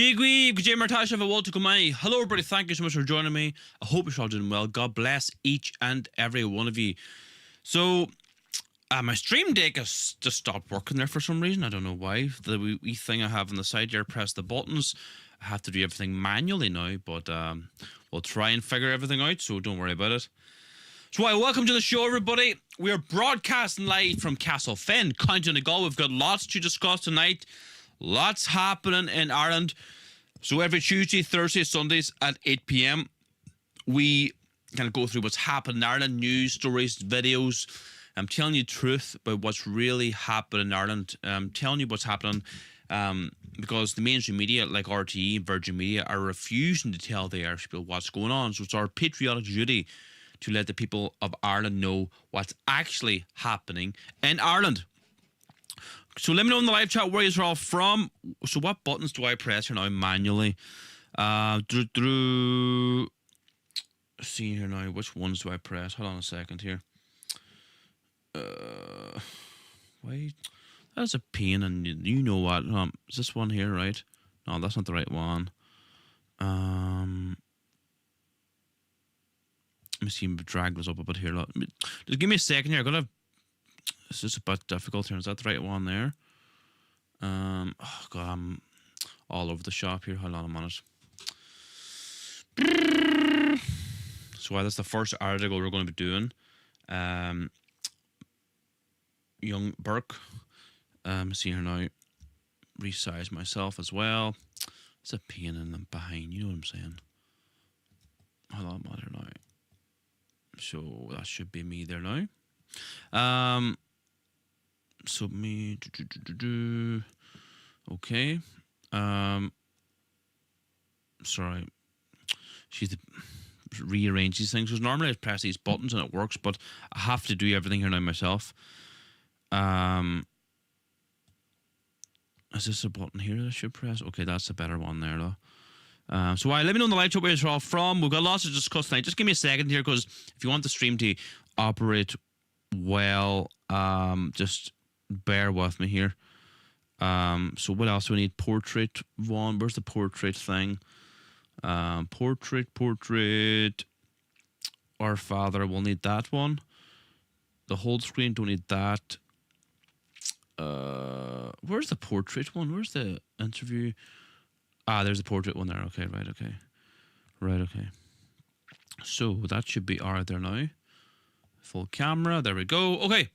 Gigweeb, Gajay Martash of a Walter Kumai. Hello, everybody. Thank you so much for joining me. I hope you're all doing well. God bless each and every one of you. So, my stream deck has just stopped working there for some reason. I don't know why. The wee thing I have on the side here, press the buttons. I have to do everything manually now, but we'll try and figure everything out, so don't worry about it. So, welcome to the show, everybody. We are broadcasting live from Castlefin, County Donegal. We've got lots to discuss tonight. Lots happening in Ireland. So every Tuesday, Thursday, Sundays at 8 p.m, we kind of go through what's happening in Ireland, news, stories, videos. I'm telling you the truth about what's really happening in Ireland. I'm telling you what's happening because the mainstream media, like RTE and Virgin Media, are refusing to tell the Irish people what's going on. So it's our patriotic duty to let the people of Ireland know what's actually happening in Ireland. So let me know in the live chat where you're all from. So what buttons do I press here now manually? See here now, which ones do I press? Hold on a second here. Wait, that's a pain, and you know what? Is this one here right? No, that's not the right one. Let me see if I drag this up a bit here. Just give me a second here. This is a bit difficult here. Is that the right one there? Oh God, I'm all over the shop here. Hold on a minute. So that's the first article we're going to be doing. Enoch Burke. See here now. Resize myself as well. It's a pain in the behind. You know what I'm saying? Hold on a minute now. So that should be me there now. So me, okay. Sorry. She's rearrange these things because normally I press these buttons and it works, but I have to do everything here now myself. Is this a button here that I should press? Okay, that's a better one there though. So let me know in the live chat where you're all from. We've got lots to discuss tonight. Just give me a second here because if you want the stream to operate well, just bear with me here. So what else do we need? Portrait one. Where's the portrait thing? Portrait. Our Father, we'll need that one. The whole screen, don't need that. Where's the portrait one? Where's the interview? There's the portrait one there. Okay, right, okay. So that should be alright there now. Full camera, there we go. Okay.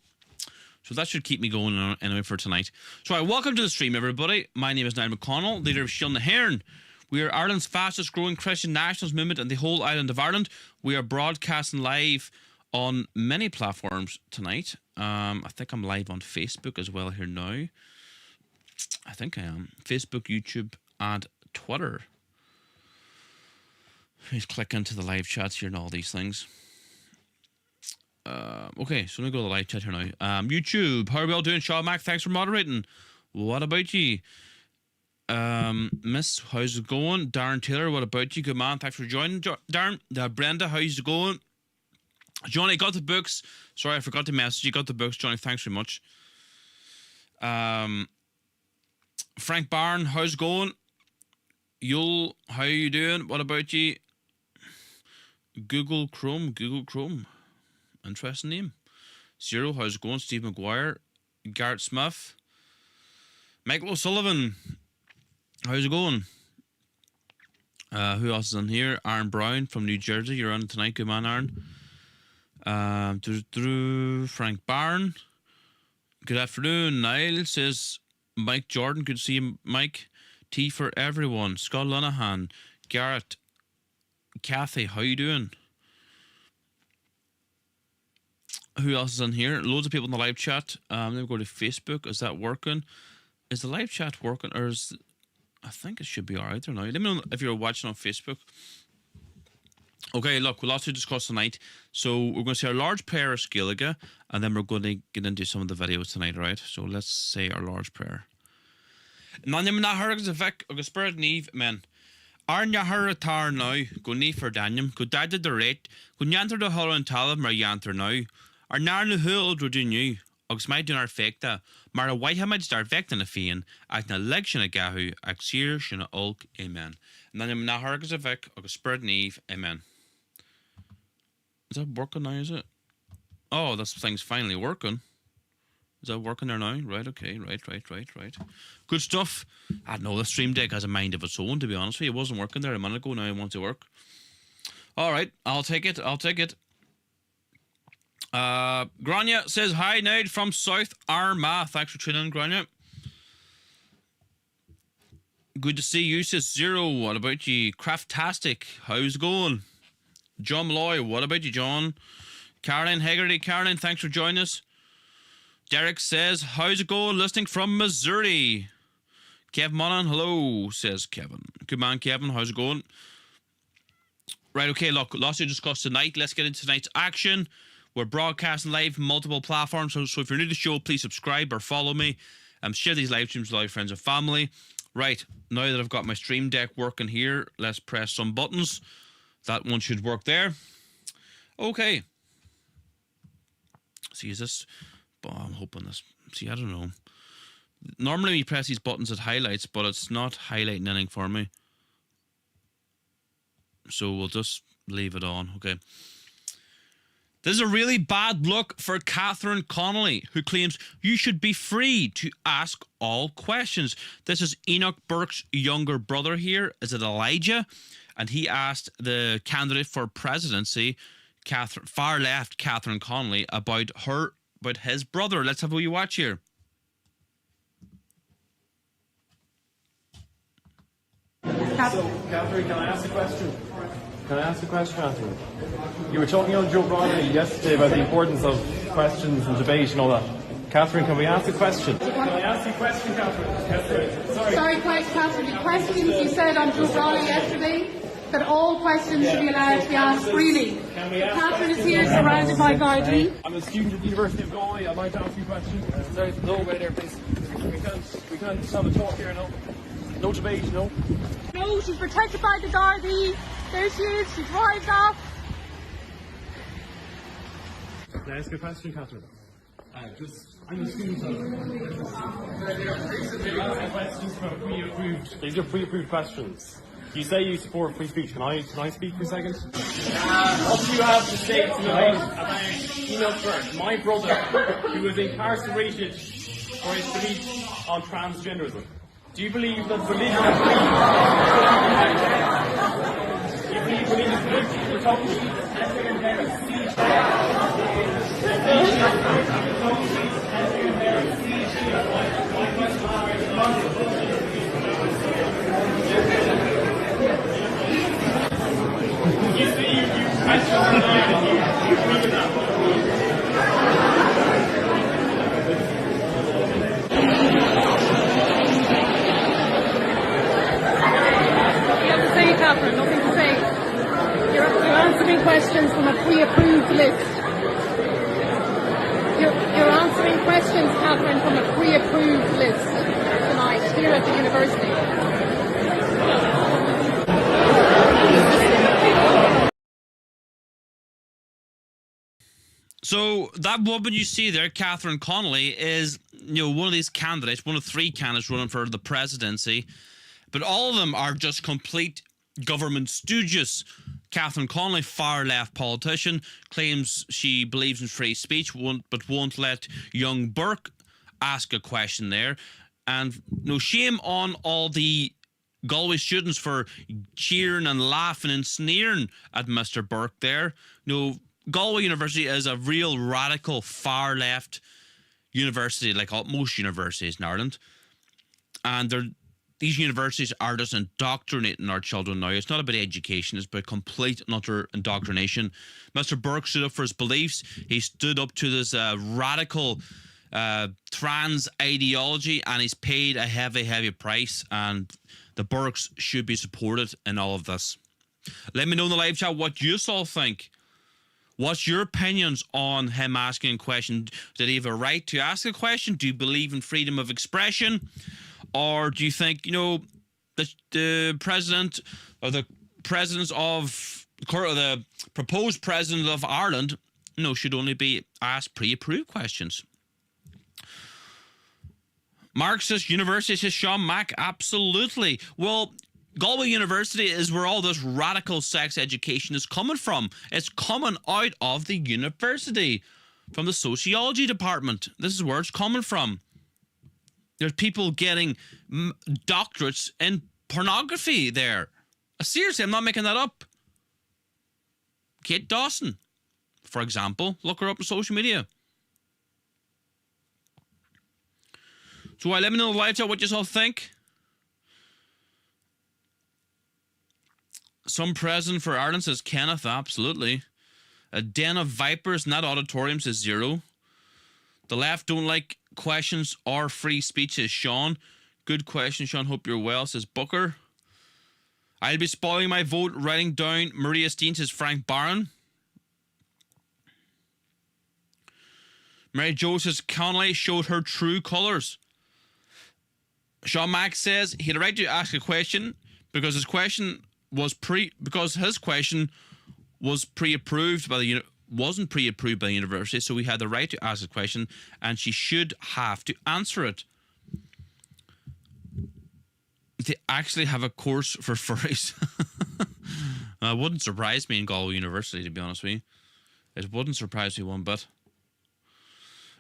So that should keep me going anyway for tonight. So welcome to the stream, everybody. My name is Niall McConnell, leader of Shield na HÉireann. We are Ireland's fastest growing Christian nationalist movement in the whole island of Ireland. We are broadcasting live on many platforms tonight. I think I'm live on Facebook as well here now. I think I am. Facebook, YouTube, and Twitter. Please click into the live chats here and all these things. Okay, so let me go to the live chat here now. YouTube, how are we all doing? Shaw Mac, thanks for moderating. What about you? Miss, how's it going? Darren Taylor, what about you? Good man, thanks for joining. Darren, Brenda, how's it going? Johnny, got the books. Sorry, I forgot to message you. Got the books, Johnny, thanks very much. Frank Barn, how's it going? Yul, how are you doing? What about you? Google Chrome. Interesting name. Zero, how's it going? Steve McGuire. Garrett Smith. Michael O'Sullivan. How's it going? Who else is in here? Aaron Brown from New Jersey. You're on tonight. Good man, Aaron. Frank Barn. Good afternoon. Niall says Mike Jordan. Good to see you, Mike. Tea for everyone. Scott Linehan. Garrett. Kathy, how you doing? Who else is in here? Loads of people in the live chat. Let me go to Facebook. Is that working? Is the live chat working? Or is... I think it should be alright there now. Let me know if you're watching on Facebook. Okay, look, we'll also discuss tonight. So we're going to say our Lord's Prayer of Scalige, and then we're going to get into some of the videos tonight, right? So let's say our Lord's Prayer. Nanyam na hargas avek agus spirit neve, men. Ar nyahar atar now, go ne for Daniel, go dada the rate, go nyanter the hollow and talib mar yanter now. Ar nar na hul do new. agus maid dún ar féachta, mar a bhaithe maid star bheachtain na féin ag na leg sin a gathú ag siar sin a olc, amen. Na nim na hargus a bheith agus spurd níomh, amen. Is that working now, is it? Oh, this thing's finally working. Is that working there now? Right, okay, right. Good stuff. I know the Stream Deck has a mind of its own, to be honest with you. It wasn't working there a minute ago, now it wants to work. Alright, I'll take it. Grania says, hi, Nate from South Armagh. Thanks for tuning in, Grania. Good to see you, says Zero. What about you? Craftastic, how's it going? John Malloy, what about you, John? Caroline Hegarty, Caroline, thanks for joining us. Derek says, how's it going? Listening from Missouri. Kevin Monan, hello, says Kevin. Good man, Kevin, how's it going? Right, okay, look, lots to discuss tonight. Let's get into tonight's action. We're broadcasting live from multiple platforms, so if you're new to the show, please subscribe or follow me. Share these live streams with all your friends and family. Right, now that I've got my Stream Deck working here, let's press some buttons. That one should work there. Okay. See, is this... Oh, I'm hoping this... See, I don't know. Normally we press these buttons, it highlights, but it's not highlighting anything for me. So we'll just leave it on. Okay. This is a really bad look for Catherine Connolly, who claims you should be free to ask all questions. This is Enoch Burke's younger brother here. Is it Elijah? And he asked the candidate for presidency, far left Catherine Connolly, about his brother. Let's have a wee watch here. So, Catherine, can I ask a question? Catherine? You were talking on Joe Bromley yesterday about the importance of questions and debate and all that. Catherine, can we ask a question? Can I ask you a question, Catherine? Sorry, Catherine. The questions you said on Joe Bromley yesterday, that all questions should be allowed to be asked freely. Catherine is here surrounded by Gardaí. I'm a student at the University of Galway. I'd like to ask you a question. Sorry, no way there, please. We can't just have a talk here, no? No debate, no? No, she's protected by the Gardaí. There she is, she drives off. Can I ask a question, Catherine? I'm a student of questions from pre-approved. These are pre-approved questions. You say you support free speech. Can I speak for a second? What do you have to say to me about Enoch Burke, my brother, who was incarcerated for his belief on transgenderism? Do you believe that religion is free? Do you believe religion is free? We're talking Catherine, nothing to say. You're answering questions from a pre-approved list. You're answering questions, Catherine, from a pre-approved list tonight here at the university. So that woman you see there, Catherine Connolly, is one of these candidates, one of three candidates running for the presidency, but all of them are just complete government stooges. Catherine Connolly, far left politician, claims she believes in free speech, but won't let young Burke ask a question there. And no shame on all the Galway students for cheering and laughing and sneering at Mr. Burke there. Galway University is a real radical far left university, like most universities in Ireland. And these universities are just indoctrinating our children now. It's not about education, it's about complete and utter indoctrination. Mr. Burke stood up for his beliefs. He stood up to this radical trans ideology, and he's paid a heavy price, and the Burkes should be supported in all of this. Let me know in the live chat what you all think. What's your opinions on him asking a question? Did he have a right to ask a question? Do you believe in freedom of expression? Or do you think, the president or the presidents of the proposed president of Ireland, should only be asked pre-approved questions? Marxist University, says Sean Mack. Absolutely. Well, Galway University is where all this radical sex education is coming from. It's coming out of the university, from the sociology department. This is where it's coming from. There's people getting doctorates in pornography there. Seriously, I'm not making that up. Kate Dawson, for example. Look her up on social media. So let me know in the live chat what you all think. Some president for Ireland, says Kenneth. Absolutely. A den of vipers in that auditorium, says Zero. The left don't like questions or free speech, says Sean. Good question, Sean. Hope you're well, says Booker. I'll be spoiling my vote writing down Maria Steen, says Frank Barron. Mary Jo says Connolly showed her true colours. Sean Mack says he had a right to ask a question because his question was pre-approved by the wasn't pre-approved by the university, so we had the right to ask a question, and she should have to answer it. They actually have a course for furries. It wouldn't surprise me in Galway University, to be honest with you. It wouldn't surprise me one bit.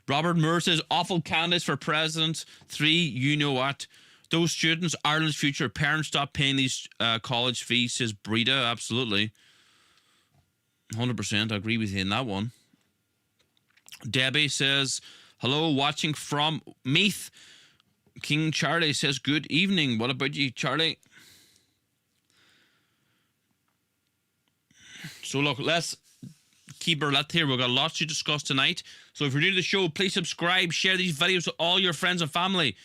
Robert Moore says, awful candidates for president. 3, you know what? Those students, Ireland's future. Parents, stop paying these college fees, says Breda. Absolutely. 100%. I agree with you in that one. Debbie says, hello, watching from Meath. King Charlie says, good evening. What about you, Charlie? So look, let's keep our lit here. We've got lots to discuss tonight. So if you're new to the show, please subscribe, share these videos with all your friends and family.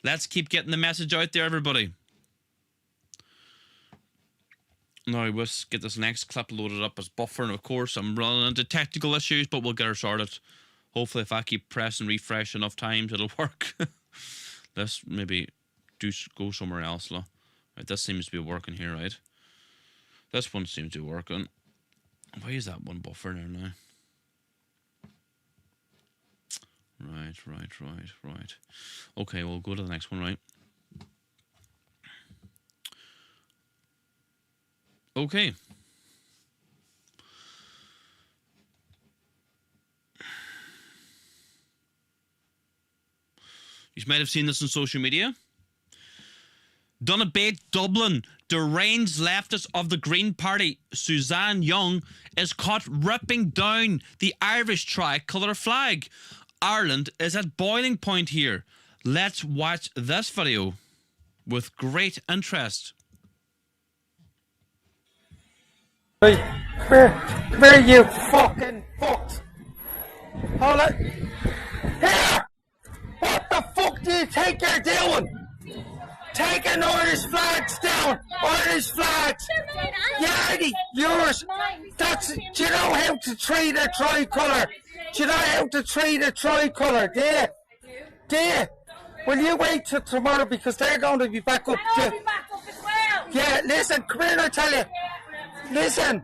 Let's keep getting the message out there, everybody. Now, let's get this next clip loaded up as buffering. Of course, I'm running into technical issues, but we'll get her sorted. Hopefully, if I keep pressing refresh enough times, it'll work. Let's maybe go somewhere else. Right, this seems to be working here, right? This one seems to be working. Why is that one buffering there now? Right. Okay, we'll go to the next one, right? Okay. You might have seen this on social media. Donabate Dublin, deranged leftist of the Green Party, Suzanne Young, is caught ripping down the Irish tricolour flag. Ireland is at boiling point here. Let's watch this video with great interest. Hey, come here, you fucking fucks. Hold it. Here! What the fuck do you think you're doing? Taking Irish flags down! Irish flags! Yeah, yours! That's, do you know how to treat a tricolour? Do you know how to treat a tricolour? There! Will you wait till tomorrow because they're going to be back up to... Yeah, listen, come here and I tell you. Listen,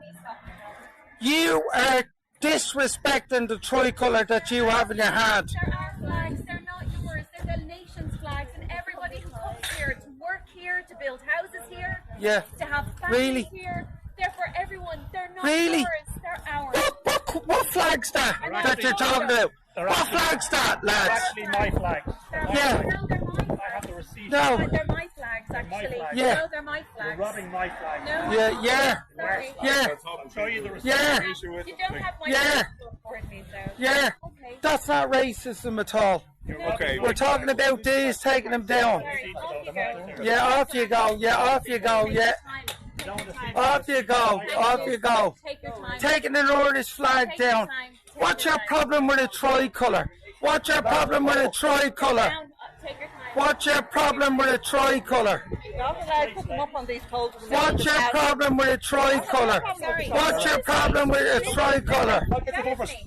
you are disrespecting the tricolour that you have in your hand. They're our flags, they're not yours, they're the nation's flags, and everybody who comes here to work here, to build houses here, to have families here, they're for everyone, they're not yours, they're ours. What flag's that you're talking about? What flag's that, lads? Actually, my flags. Yeah. No, they're my flags. I have the receipt. No. They're my flags, actually. Yeah. No, they're my flags. You're robbing my flag. No. Yeah. Sorry. I'll show you the receipt. Yeah. You don't have my Yeah. flags to report me, so. Yeah. Okay. That's not racism at all. Okay. We're talking about these taking them down. Sorry, off you go. Yeah, off you go. Yeah, off you go. Yeah, Take your time. off you go. Off you go. Take your time. Taking an Irish flag Take your down. time. What's your problem with a tricolour? What's your problem with a tricolour? Down, take your time. What's your problem with a tricolour? What's your problem with a tricolour? What's your problem with a tricolour?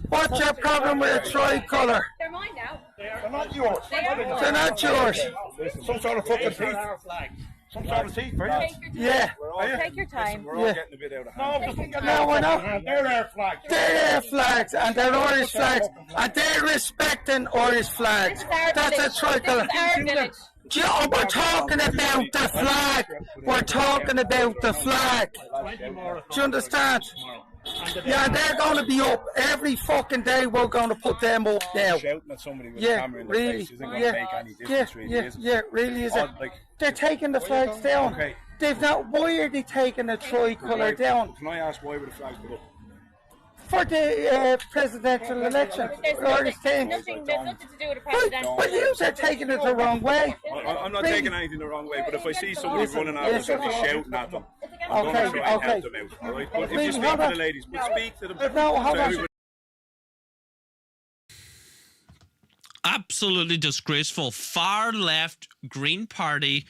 What's your problem with a tricolour? They're mine now. They're not yours. They are. They're not yours. Some sort of fucking thief. Some sort of tea for you. Yeah. Take your time. We're all getting a bit out of hand. No, we're not. They're our flags. They're their flags, and they're Irish flags, and they're respecting Irish flags. That's a tricolour. We're talking about the flag. We're talking about the flag. Do you understand? Yeah, they're going to be up every fucking day. We're going to put them up now. Shouting at somebody with a camera in their face isn't going to make any difference, really, is it? Yeah, really is it? They're taking the flags down. Okay. They've not. Why are they taking the tricolour down? Can I ask why were the flags put up? For the presidential election. There's nothing to do with the presidential But you are taking it the wrong way. I'm not taking anything the wrong way, but if I see somebody running out and shouting at them, I'm going to try and help them out, all right? But if you speak to the ladies, speak to them. No, hold on. Absolutely disgraceful. Far left Green Party.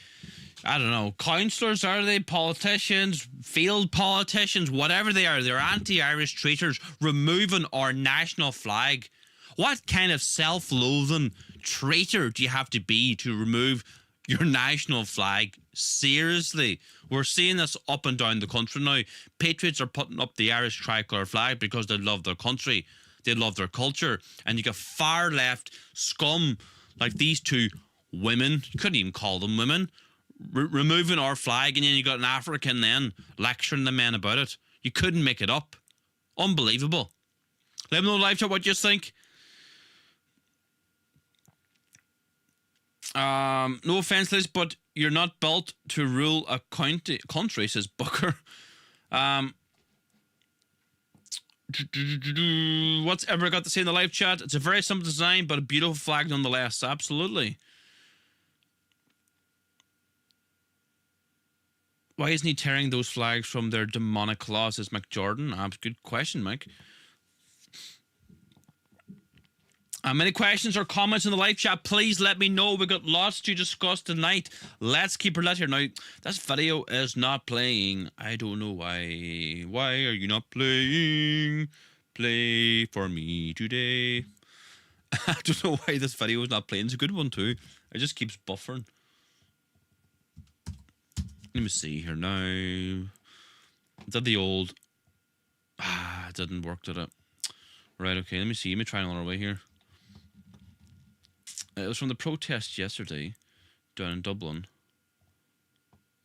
I don't know, councillors, are they? Politicians, field politicians, whatever they are. They're anti-Irish traitors removing our national flag. What kind of self-loathing traitor do you have to be to remove your national flag? Seriously. We're seeing this up and down the country now. Patriots are putting up the Irish tricolour flag because they love their country. They love their culture. And you got far left scum like these two women. You couldn't even call them women. Removing our flag, and then you got an African then lecturing the men about it. You couldn't make it up. Unbelievable. Let me know live chat what you think. No offense, Liz, but you're not built to rule a country, says Booker. What's ever got to say in the live chat? It's a very simple design, but a beautiful flag nonetheless. Absolutely. Why isn't he tearing those flags from their demonic claws, says McJordan? Good question, Mike. Many questions or comments in the live chat, please let me know. We've got lots to discuss tonight. Let's keep her lit here. Now, this video is not playing. I don't know why. Why are you not playing? Play for me today. I don't know why this video is not playing. It's a good one too. It just keeps buffering. Let me see here now. Did the old... it didn't work, did it? Right, okay, let me see. Let me try another way here. It was from the protest yesterday down in Dublin.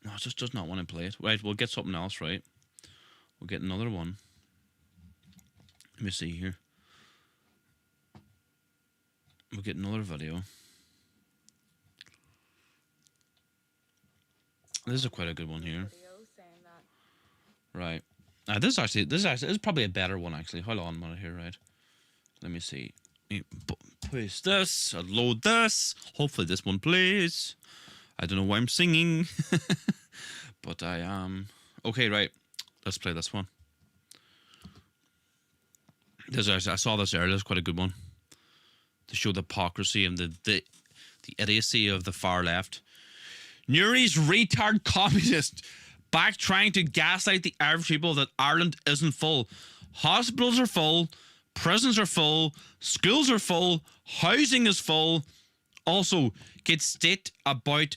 No, it just does not want to play it. Right, we'll get something else, right? We'll get another one. Let me see here. We'll get another video. This is quite a good one here. Right. This is probably a better one, actually. Hold on a minute here, right? Let me see. Push this, load this. Hopefully this one plays. I don't know why I'm singing. But I am. Okay, right. Let's play this one. I saw this earlier. It's quite a good one. To show the hypocrisy and the idiocy of the far left. Nuri's retard communist back trying to gaslight the average people that Ireland isn't full. Hospitals are full, prisons are full, schools are full, housing is full. Also, kids state about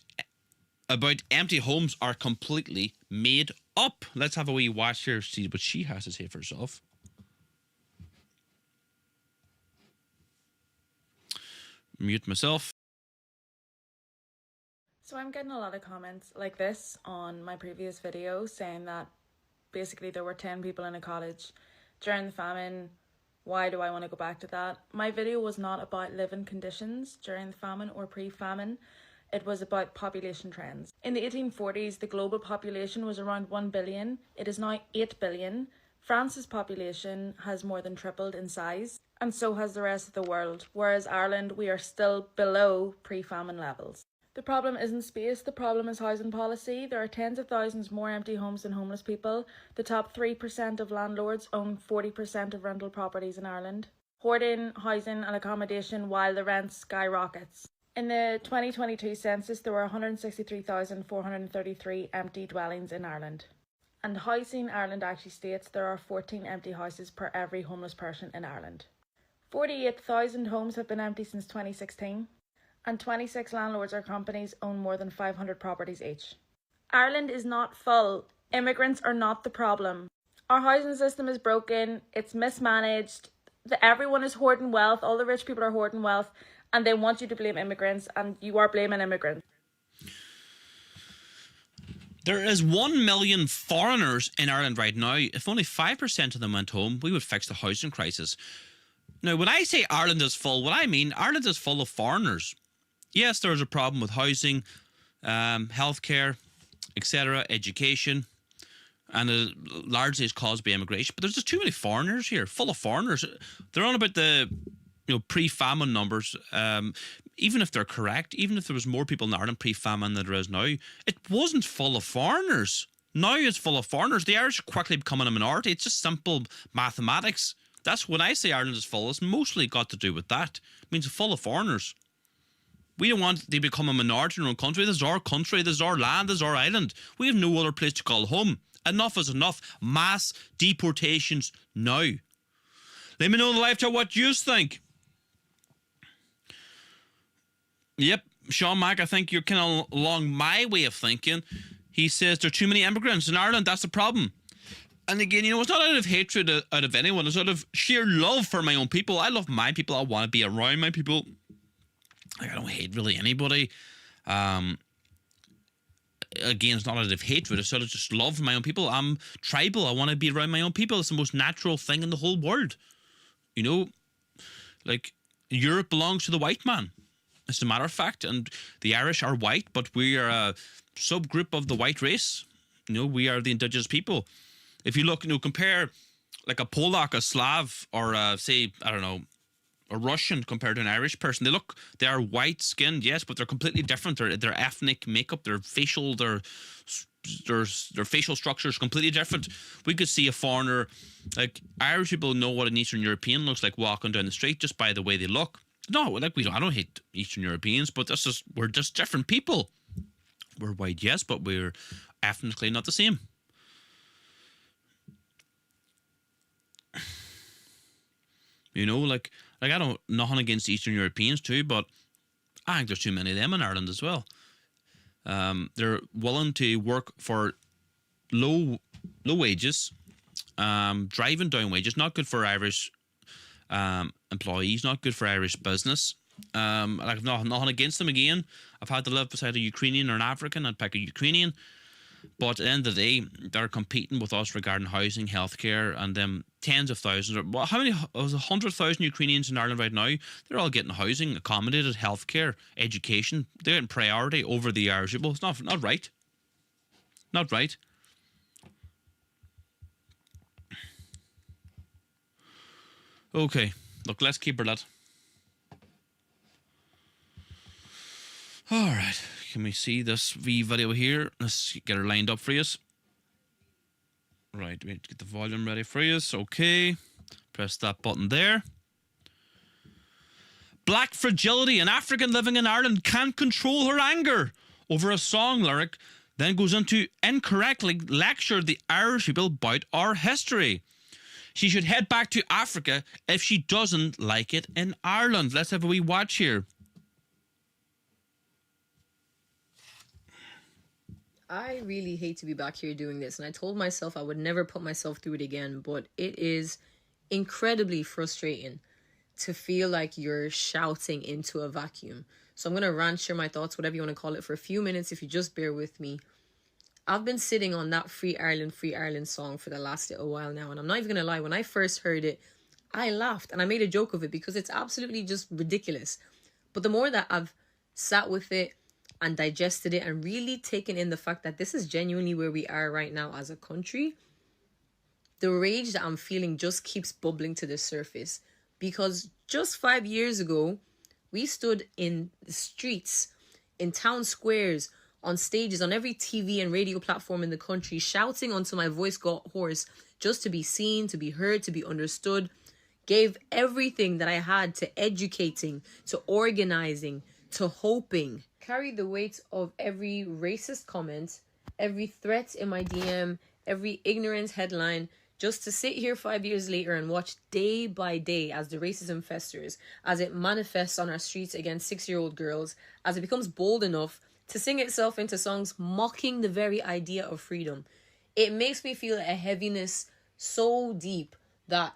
empty homes are completely made up. Let's have a wee watch here, see what she has to say for herself. Mute myself. So I'm getting a lot of comments like this on my previous video saying that basically there were 10 people in a cottage during the famine. Why do I want to go back to that? My video was not about living conditions during the famine or pre-famine. It was about population trends. In the 1840s, the global population was around 1 billion. It is now 8 billion. France's population has more than tripled in size, and so has the rest of the world, whereas Ireland, we are still below pre-famine levels. The problem isn't space, the problem is housing policy. There are tens of thousands more empty homes than homeless people. The top 3% of landlords own 40% of rental properties in Ireland. Hoarding, housing and accommodation while the rent skyrockets. In the 2022 census, there were 163,433 empty dwellings in Ireland. And Housing Ireland actually states there are 14 empty houses per every homeless person in Ireland. 48,000 homes have been empty since 2016. And 26 landlords or companies own more than 500 properties each. Ireland is not full. Immigrants are not the problem. Our housing system is broken. It's mismanaged. Everyone is hoarding wealth. All the rich people are hoarding wealth. And they want you to blame immigrants. And you are blaming immigrants. There is 1 million foreigners in Ireland right now. If only 5% of them went home, we would fix the housing crisis. Now, when I say Ireland is full, what I mean, Ireland is full of foreigners. Yes, there is a problem with housing, healthcare, etc., education, and it largely is caused by immigration. But there's just too many foreigners here, full of foreigners. They're on about the pre-famine numbers. Even if they're correct, even if there was more people in Ireland pre-famine than there is now, it wasn't full of foreigners. Now it's full of foreigners. The Irish are quickly becoming a minority. It's just simple mathematics. That's when I say Ireland is full. It's mostly got to do with that. It means it's full of foreigners. We don't want to become a minority in our own country. This is our country. This is our land. This is our island. We have no other place to call home. Enough is enough. Mass deportations now. Let me know in the live chat what you think. Yep, Sean Mack, I think you're kind of along my way of thinking. He says there are too many immigrants in Ireland. That's the problem. And again, it's not out of hatred out of anyone. It's out of sheer love for my own people. I love my people. I want to be around my people. I don't hate really anybody. Again, it's not out of hatred. It's out of just love for my own people. I'm tribal. I want to be around my own people. It's the most natural thing in the whole world. Like Europe belongs to the white man. It's a matter of fact, and the Irish are white, but we are a subgroup of the white race. We are the indigenous people. If you look, compare like a Polak, a Slav, or say, I don't know, a Russian compared to an Irish person. They are white skinned, yes, but they're completely different. Their ethnic makeup, their facial structure is completely different. We could see a foreigner, like Irish people know what an Eastern European looks like walking down the street just by the way they look. No, I don't hate Eastern Europeans, but we're just different people. We're white, yes, but we're ethnically not the same. Like I don't nothing against Eastern Europeans too, but I think there's too many of them in Ireland as well. They're willing to work for low wages, driving down wages. Not good for Irish employees, not good for Irish business. I've nothing against them. Again, I've had to live beside a Ukrainian or an African. I'd pick a Ukrainian, but at the end of the day, they're competing with us regarding housing, healthcare, and them tens of thousands. How many? There's 100,000 Ukrainians in Ireland right now. They're all getting housing, accommodated, healthcare, education. They're getting priority over the Irish people. It's not right. Not right. Okay, look, let's keep her that. All right, can we see this video here? Let's get her lined up for you. Right, we need to get the volume ready for you. Okay, press that button there. Black fragility. An African living in Ireland can't control her anger over a song lyric, then goes into incorrectly lecture the Irish people about our history. She should head back to Africa if she doesn't like it in Ireland. Let's have a wee watch here. I really hate to be back here doing this, and I told myself I would never put myself through it again, but it is incredibly frustrating to feel like you're shouting into a vacuum. So I'm going to rant, share my thoughts, whatever you want to call it, for a few minutes if you just bear with me. I've been sitting on that Free Ireland song for the last little while now, and I'm not even going to lie, when I first heard it, I laughed and I made a joke of it because it's absolutely just ridiculous. But the more that I've sat with it and digested it and really taken in the fact that this is genuinely where we are right now as a country, the rage that I'm feeling just keeps bubbling to the surface. Because just 5 years ago, we stood in the streets, in town squares, on stages, on every TV and radio platform in the country, shouting until my voice got hoarse, just to be seen, to be heard, to be understood. Gave everything that I had to educating, to organizing, to hoping. Carried the weight of every racist comment, every threat in my DM, every ignorant headline, just to sit here 5 years later and watch day by day as the racism festers, as it manifests on our streets against 6-year-old girls, as it becomes bold enough to sing itself into songs mocking the very idea of freedom. It makes me feel a heaviness so deep that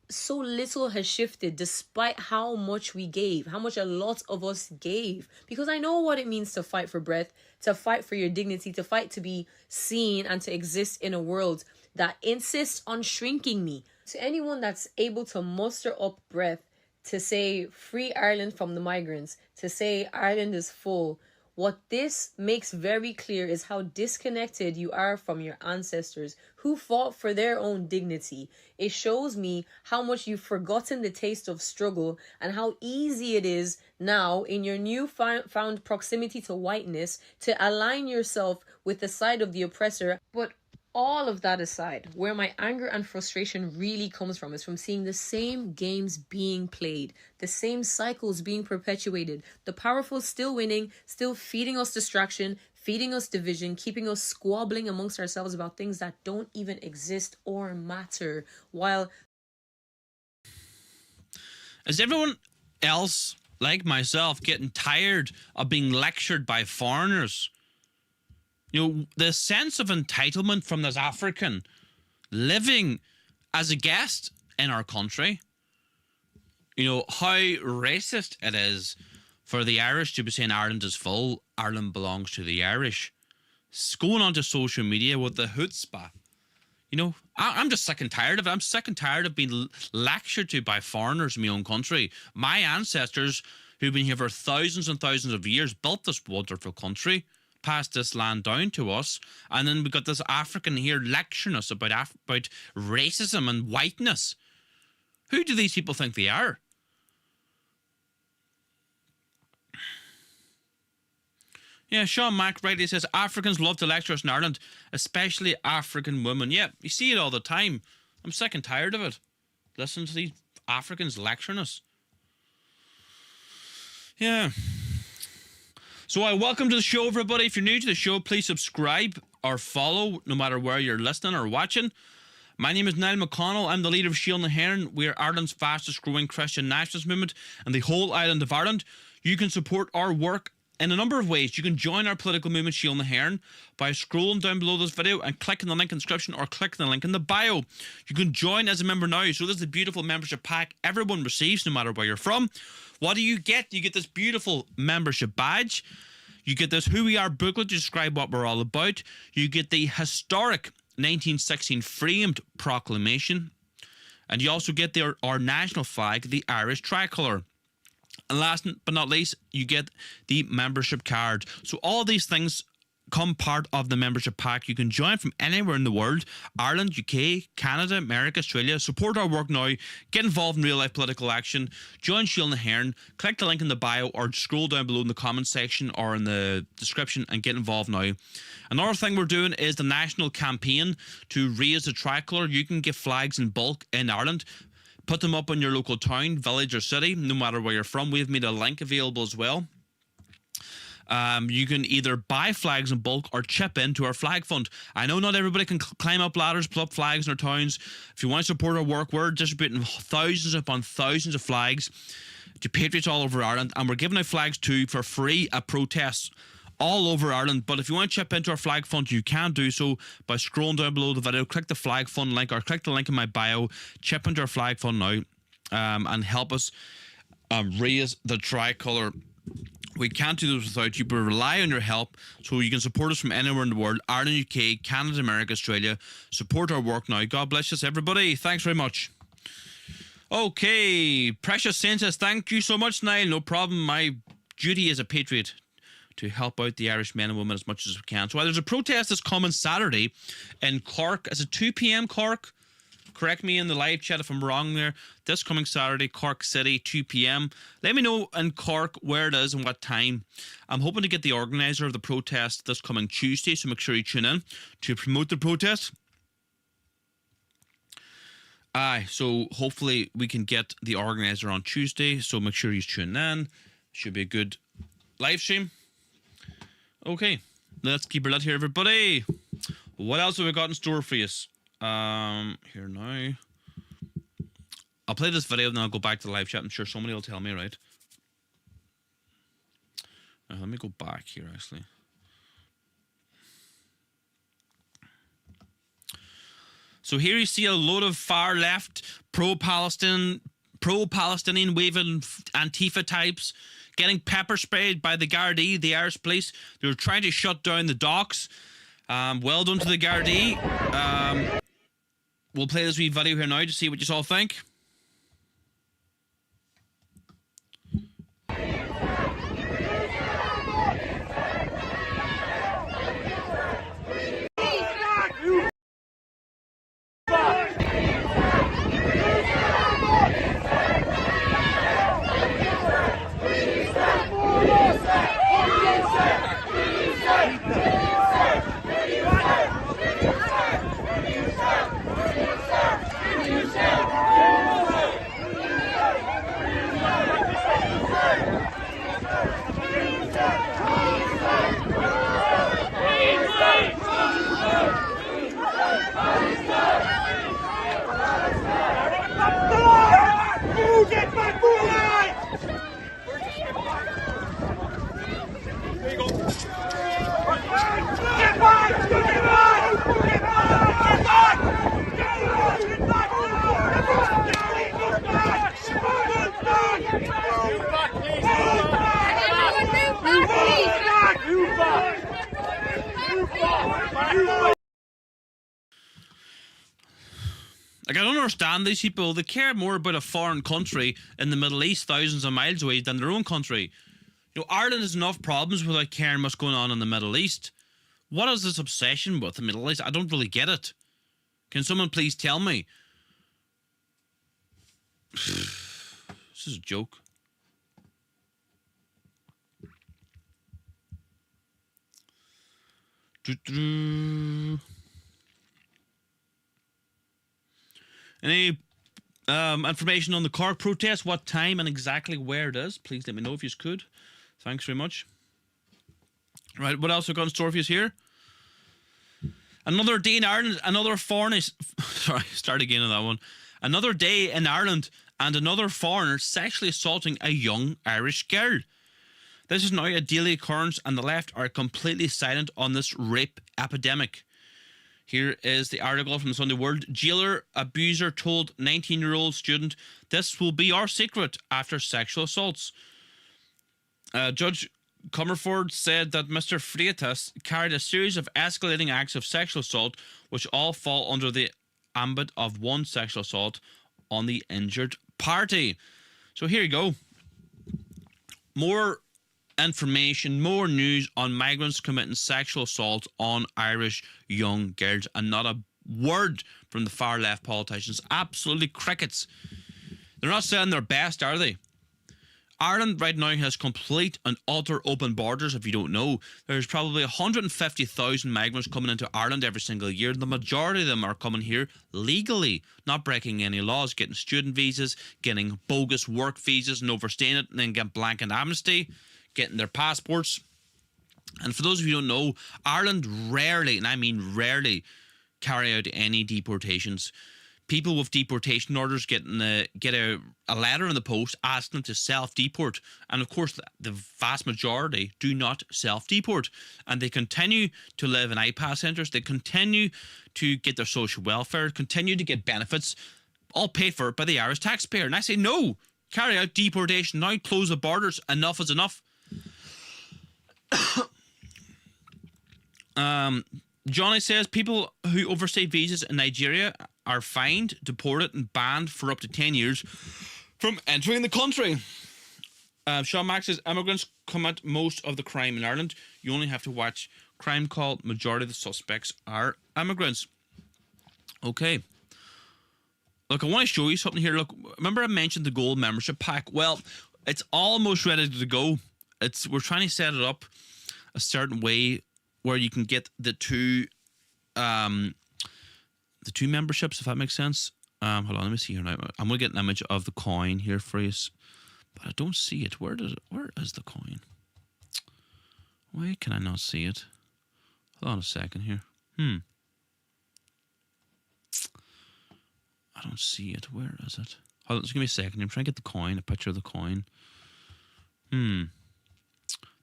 so little has shifted despite how much we gave, how much a lot of us gave. Because I know what it means to fight for breath, to fight for your dignity, to fight to be seen and to exist in a world that insists on shrinking me. To anyone that's able to muster up breath to say free Ireland from the migrants, to say Ireland is full, what this makes very clear is how disconnected you are from your ancestors who fought for their own dignity. It shows me how much you've forgotten the taste of struggle and how easy it is now in your new found proximity to whiteness to align yourself with the side of the oppressor. But all of that aside, where my anger and frustration really comes from is from seeing the same games being played, the same cycles being perpetuated, the powerful still winning, still feeding us distraction, feeding us division, keeping us squabbling amongst ourselves about things that don't even exist or matter, while... Is everyone else, like myself, getting tired of being lectured by foreigners? You know, the sense of entitlement from this African living as a guest in our country. You know, how racist it is for the Irish to be saying Ireland is full, Ireland belongs to the Irish. It's going onto social media with the chutzpah. You know, I'm just sick and tired of it. I'm sick and tired of being lectured to by foreigners in my own country. My ancestors, who've been here for thousands and thousands of years, built this wonderful country, passed this land down to us, and then we got this African here lecturing us about racism and whiteness. Who do these people think they are? Yeah, Sean Mack rightly says Africans love to lecture us in Ireland, especially African women. Yeah, you see it all the time. I'm sick and tired of it. Listen to these Africans lecturing us. Yeah. So welcome to the show, everybody. If you're new to the show, please subscribe or follow, no matter where you're listening or watching. My name is Niall McConnell. I'm the leader of Shield na HÉireann. We are Ireland's fastest growing Christian nationalist movement and the whole island of Ireland. You can support our work in a number of ways. You can join our political movement, Shield na HÉireann, by scrolling down below this video and clicking the link in the description or clicking the link in the bio. You can join as a member now. So this is a beautiful membership pack everyone receives, no matter where you're from. What do you get? You get this beautiful membership badge. You get this Who We Are booklet to describe what we're all about. You get the historic 1916 framed proclamation. And you also get our national flag, the Irish tricolour. And last but not least, you get the membership card. So all these things come part of the membership pack. You can join from anywhere in the world: Ireland, UK, Canada, America, Australia. Support our work now. Get involved in real life political action. Join Shield na HÉireann. Click the link in the bio or scroll down below in the comment section or in the description and get involved now. Another thing we're doing is the national campaign to raise the tricolour. You can get flags in bulk in Ireland. Put them up in your local town, village or city, no matter where you're from. We've made a link available as well. You can either buy flags in bulk or chip into our flag fund. I know not everybody can climb up ladders, put up flags in their towns. If you want to support our work, we're distributing thousands upon thousands of flags to patriots all over Ireland, and we're giving out flags too for free at protests all over Ireland. But if you want to chip into our flag fund, you can do so by scrolling down below the video, click the flag fund link or click the link in my bio, chip into our flag fund now, and help us raise the tricolour. We can't do this without you, but rely on your help so you can support us from anywhere in the world: Ireland, UK, Canada, America, Australia. Support our work now. God bless us, everybody. Thanks very much. Okay, Precious Saint says, thank you so much, Niall. No problem. My duty as a patriot to help out the Irish men and women as much as we can. So there's a protest that's coming Saturday in Cork. Is it 2 p.m. Cork? Correct me in the live chat if I'm wrong there. This coming Saturday, Cork City, 2 p.m. Let me know in Cork where it is and what time. I'm hoping to get the organiser of the protest this coming Tuesday, so make sure you tune in to promote the protest. So hopefully we can get the organiser on Tuesday, so make sure you tune in. Should be a good live stream. Okay, let's keep it lit here, everybody. What else have we got in store for you? Here now. I'll play this video and then I'll go back to the live chat. I'm sure somebody will tell me, right? Let me go back here, actually. So here you see a load of far left pro-Palestinian waving Antifa types getting pepper sprayed by the Gardaí, the Irish police. They were trying to shut down the docks. Well done to the Gardaí. We'll play this wee video here now to see what you all think. Like, I don't understand these people. They care more about a foreign country in the Middle East, thousands of miles away, than their own country. You know, Ireland has enough problems without caring what's going on in the Middle East. What is this obsession with the Middle East? I don't really get it. Can someone please tell me? This is a joke. Any information on the Cork protest? What time and exactly where it is? Please let me know if you could. Thanks very much. Right, what else have we got in store for you here? Another day in Ireland, another foreigner... Sorry, start again on that one. Another day in Ireland and another foreigner sexually assaulting a young Irish girl. This is now a daily occurrence, and the left are completely silent on this rape epidemic. Here is the article from the Sunday World. Jailer abuser told 19-year-old student, "This will be our secret," after sexual assaults. Judge Comerford said that Mr. Freitas carried a series of escalating acts of sexual assault, which all fall under the ambit of one sexual assault on the injured party. So here you go. More information, more news on migrants committing sexual assault on Irish young girls, and not a word from the far left politicians. Absolutely crickets. They're not saying their best, are they? Ireland right now has complete and utter open borders. If you don't know, there's probably 150,000 migrants coming into Ireland every single year. The majority of them are coming here legally, not breaking any laws, getting student visas, getting bogus work visas and overstaying it, and then get blanket amnesty, getting their passports. And for those of you who don't know, Ireland rarely, and I mean rarely, carry out any deportations. People with deportation orders get a letter in the post asking them to self-deport. And of course, the vast majority do not self-deport. And they continue to live in IPAS centres. They continue to get their social welfare, continue to get benefits, all paid for by the Irish taxpayer. And I say, no, carry out deportation now, close the borders, enough is enough. Johnny says people who overstay visas in Nigeria are fined, deported and banned for up to 10 years from entering the country. Sean Max says immigrants commit most of the crime in Ireland. You only have to watch Crime Call. Majority of the suspects are immigrants. Okay. Look, I want to show you something here. Look, remember I mentioned the gold membership pack? Well, it's almost ready to go. We're trying to set it up a certain way where you can get the two memberships, if that makes sense. Hold on, let me see here now. I'm gonna get an image of the coin here for you, but I don't see it. Where is the coin? Why can I not see it? Hold on a second here. I don't see it. Where is it? Hold on, just give me a second. I'm trying to get the coin, a picture of the coin.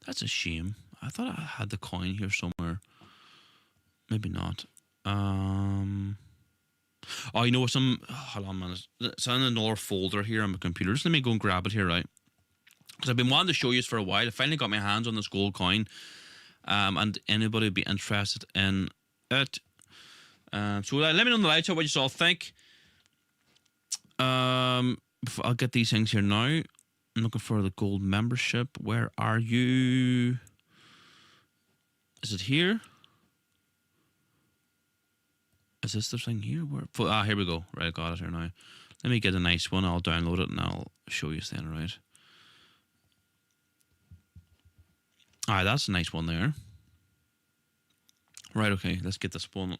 That's a shame. I thought I had the coin here somewhere. Maybe not. Oh, you know what? Hold on, man. It's in another folder here on my computer. Just let me go and grab it here, right? Because I've been wanting to show you this for a while. I finally got my hands on this gold coin. And anybody would be interested in it. So let me know in the live chat what you all think. I'll get these things here now. I'm looking for the gold membership. Where are you? Is it here? Is this the thing here? Where? Here we go. Right, I got it here now. Let me get a nice one. I'll download it and I'll show you then, right? Alright, that's a nice one there. Right, okay, let's get this one.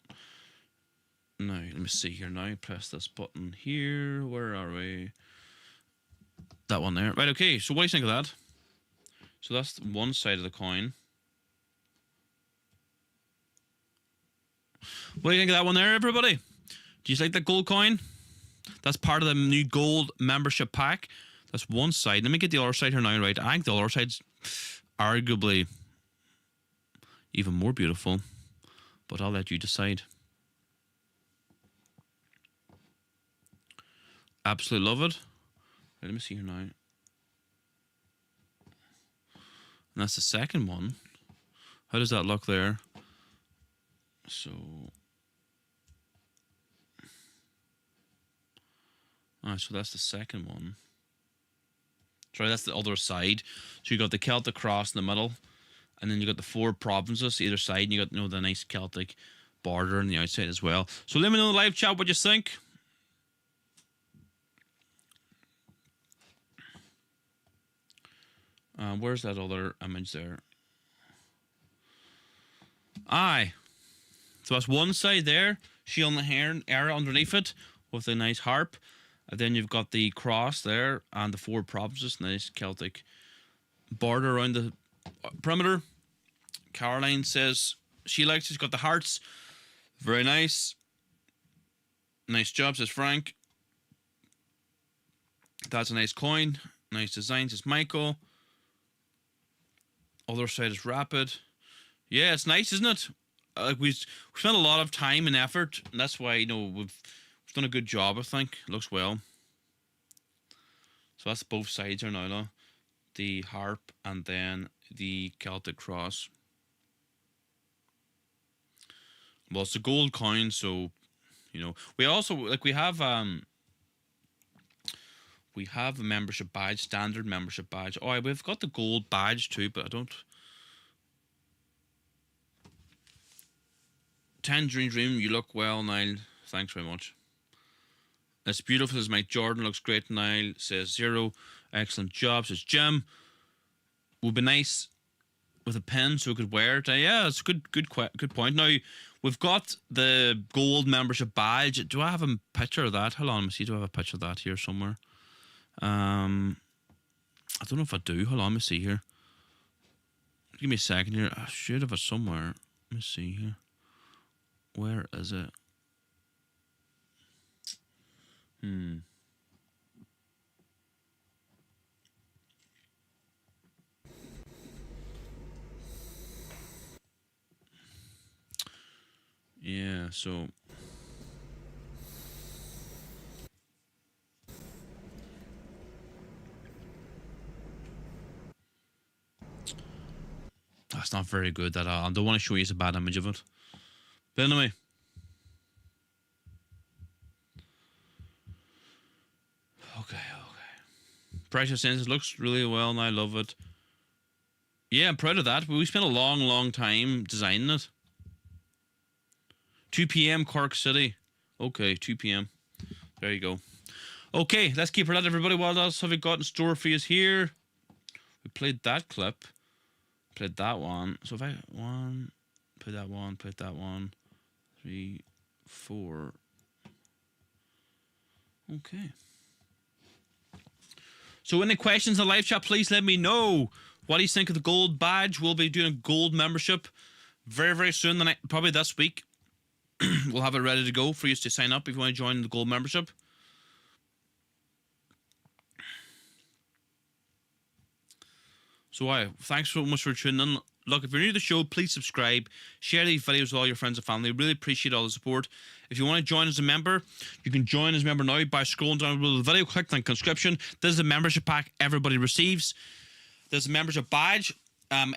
Now, let me see here now. Press this button here. Where are we? That one there. Right, okay, so what do you think of that? So that's one side of the coin. What do you think of that one there, everybody? Do you like that gold coin? That's part of the new gold membership pack. That's one side. Let me get the other side here now, right? I think the other side's arguably even more beautiful, but I'll let you decide. Absolutely love it. Right, let me see here now. And that's the second one. How does that look there? So, so that's the second one. Sorry, that's the other side. So you got the Celtic cross in the middle, and then you got the 4 provinces either side, and you got the nice Celtic border on the outside as well. So let me know in the live chat what you think. Where's that other image there? Aye. So that's one side there, shield in the hair area underneath it with a nice harp. And then you've got the cross there and the 4 provinces, nice Celtic border around the perimeter. Caroline says she likes it. She's got the hearts. Very nice. Nice job, says Frank. That's a nice coin. Nice design, says Michael. Other side is rapid. Yeah, it's nice, isn't it? We've spent a lot of time and effort, and that's why, you know, we've done a good job, I think. It looks well. So that's both sides are now, though. The harp and then the Celtic cross. Well, it's a gold coin, so, you know. We also, we have a membership badge, standard membership badge. Oh, we've got the gold badge too, but I don't. Tangerine Dream, you look well, Niall. Thanks very much. It's beautiful, says Mike Jordan. Looks great, Niall. Says Zero. Excellent job, says Jim. Would be nice with a pen so we could wear it. Yeah, it's a good point. Now, we've got the gold membership badge. Do I have a picture of that? Hold on, let me see. Do I have a picture of that here somewhere? I don't know if I do. Hold on, let me see here. Give me a second here. I should have it somewhere. Let me see here. Where is it? Yeah, so that's not very good. That I don't want to show you a bad image of it. But anyway. Okay. Precious Senses looks really well and I love it. Yeah, I'm proud of that. We spent a long time designing it. 2 p.m. Cork City. Okay, 2 p.m. There you go. Okay, let's keep it at everybody. What else have we got in store for you here? We played that clip. Played that one. So if I play that one. 3, 4. Okay. So any questions in the live chat, please let me know. What do you think of the gold badge? We'll be doing a gold membership very soon. Probably this week. We'll have it ready to go for you to sign up if you want to join the gold membership. So thanks so much for tuning in. Look, if you're new to the show, please subscribe, share these videos with all your friends and family. Really appreciate all the support. If you want to join as a member, you can join as a member now by scrolling down below the video, click the link in the description. This is a membership pack everybody receives. There's a membership badge.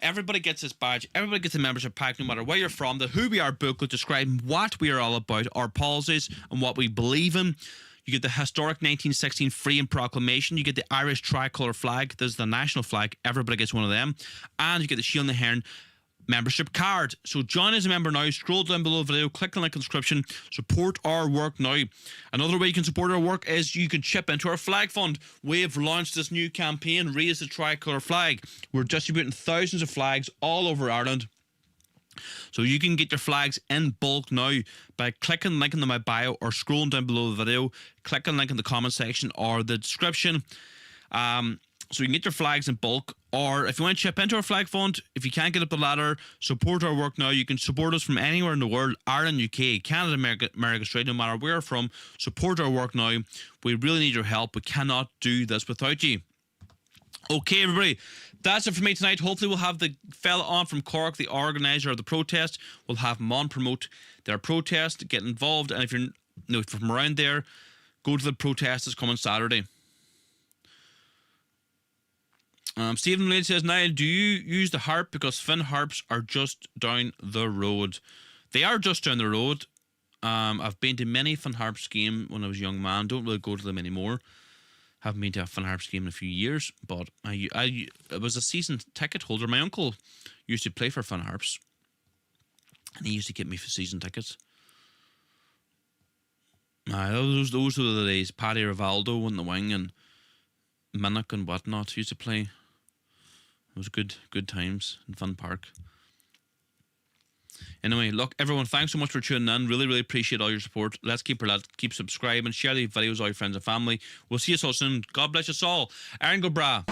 Everybody gets this badge. Everybody gets a membership pack, no matter where you're from. The Who We Are booklet describing what we are all about, our policies, and what we believe in. You get the historic 1916 Freedom Proclamation. You get the Irish tricolour flag. This is the national flag. Everybody gets one of them. And you get the Shield and the Hearn membership card. So join as a member now. Scroll down below the video. Click the link in the description. Support our work now. Another way you can support our work is you can chip into our flag fund. We have launched this new campaign, Raise the Tricolour Flag. We're distributing thousands of flags all over Ireland. So you can get your flags in bulk now by clicking the link in my bio or scrolling down below the video. Click on the link in the comment section or the description. So you can get your flags in bulk, or if you want to chip into our flag fund, if you can't get up the ladder, support our work now. You can support us from anywhere in the world, Ireland, UK, Canada, America, Australia, no matter where you're from. Support our work now. We really need your help. We cannot do this without you. Okay, everybody, that's it for me tonight. Hopefully we'll have the fella on from Cork, the organiser of the protest. We'll have him on, promote their protest, get involved, and if you're from around there, go to the protest that's coming Saturday. Stephen Lane says, Niall, do you use the harp? Because Finn harps are just down the road. They are just down the road. I've been to many Finn harps games when I was a young man. Don't really go to them anymore. Haven't been to a Finn harps game in a few years, but I was a season ticket holder. My uncle used to play for Finn harps, and he used to get me for season tickets. Those were the days. Paddy Rivaldo on the wing and Minnock and whatnot used to play. It was good times in Fun Park. Anyway, look, everyone, thanks so much for tuning in. Really, really appreciate all your support. Let's keep subscribing, share the videos with all your friends and family. We'll see you so soon. God bless us all. Aaron go bra.